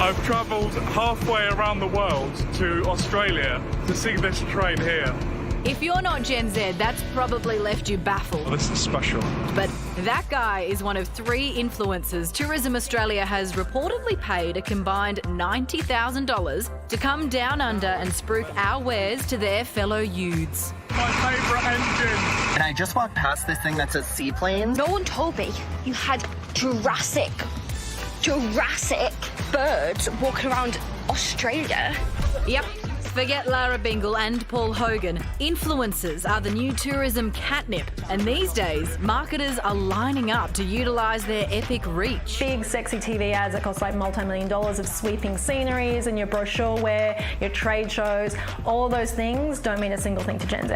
I've travelled halfway around the world to Australia to see this train here. If you're not Gen Z, that's probably left you baffled. Well, this is special. But that guy is one of 3 influencers Tourism Australia has reportedly paid a combined $90,000 to come down under and spruik our wares to their fellow youths. My favourite engine. And I just walked past this thing that says seaplane. No one told me you had Jurassic birds walking around Australia. Yep. Forget Lara Bingle and Paul Hogan. Influencers are the new tourism catnip, and these days, marketers are lining up to utilise their epic reach. Big, sexy TV ads that cost like multi-million dollars of sweeping sceneries and your brochure wear, your trade shows, all those things don't mean a single thing to Gen Z.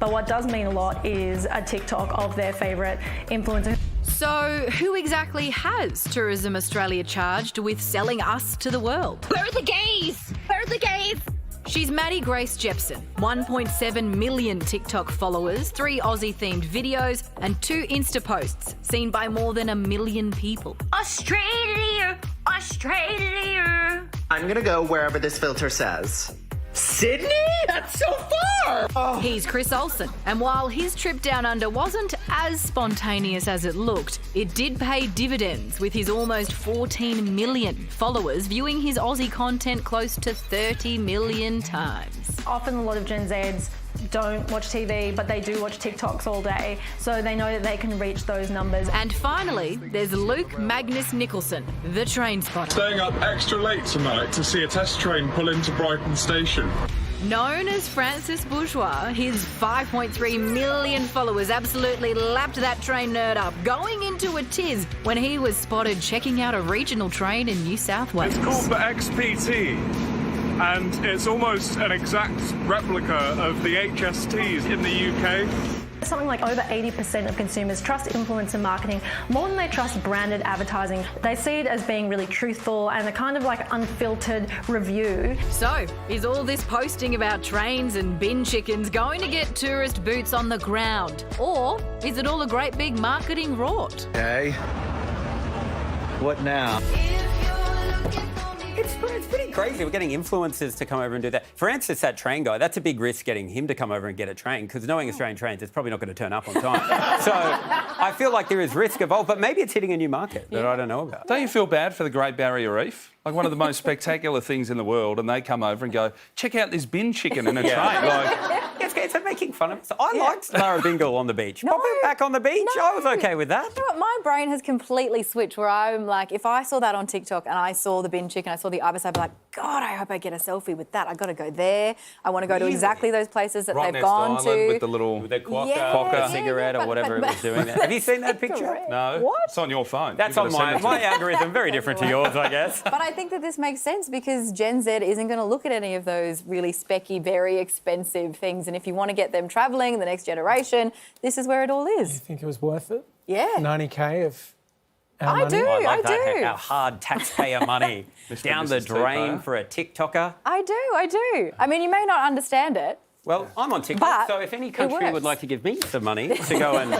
But what does mean a lot is a TikTok of their favourite influencer. So, who exactly has Tourism Australia charged with selling us to the world? Where are the gays? Where are the gays? She's Maddie Grace Jepson, 1.7 million TikTok followers, 3 Aussie-themed videos, and 2 Insta posts seen by more than 1 million people. Australia! Australia! I'm gonna go wherever this filter says. Sydney? That's so far! Oh. He's Chris Olsen, and while his trip down under wasn't as spontaneous as it looked, it did pay dividends with his almost 14 million followers viewing his Aussie content close to 30 million times. Often a lot of Gen Zs don't watch TV, but they do watch TikToks all day, so they know that they can reach those numbers. And finally, there's Luke Magnus Nicholson, the train spotter. Staying up extra late tonight to see a test train pull into Brighton Station. Known as Francis Bourgeois, his 5.3 million followers absolutely lapped that train nerd up, going into a tiz when he was spotted checking out a regional train in New South Wales. It's called the XPT, and it's almost an exact replica of the HSTs in the UK. Something like over 80% of consumers trust influencer marketing more than they trust branded advertising. They see it as being really truthful and a kind of like unfiltered review. So, is all this posting about trains and bin chickens going to get tourist boots on the ground? Or is it all a great big marketing rort? Okay. What now? It's pretty crazy. We're getting influencers to come over and do that. For instance, that train guy, that's a big risk getting him to come over and get a train because knowing Australian trains, it's probably not going to turn up on time. So I feel like there is risk involved, but maybe it's hitting a new market that I don't know about. Don't you feel bad for the Great Barrier Reef? Like one of the most spectacular things in the world, and they come over and go, check out this bin chicken in a train. Like, It's making fun of us. I liked Lara Bingle on the beach. Pop it back on the beach. I was okay with that. You know what? My brain has completely switched where I'm like, if I saw that on TikTok and I saw the bin chicken, I saw the ibis, I'd be like, God, I hope I get a selfie with that. I've got to go there. I want to go to exactly those places that right they've next gone to Island to. with the little Quokka cigarette or whatever it was doing there. Have you seen that picture? No. What? It's on your phone. That's You've on got to send it to my me. algorithm. Very different to yours, I guess. But I think that this makes sense because Gen Z isn't going to look at any of those really specky, very expensive things. And if you want to get them travelling, the next generation, this is where it all You is. think it was worth it? Yeah. 90K of our I money? do. I like I that. do. Our hard taxpayer money down the Mrs. drain Tupper. for a TikToker. I do. I mean, you may not understand it. Well, I'm on TikTok, But so if any it country would works. like to give me some money to go and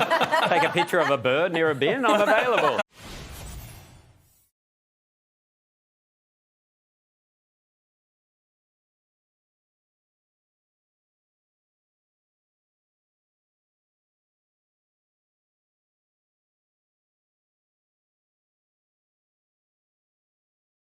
take a picture of a bird near a bin, I'm available.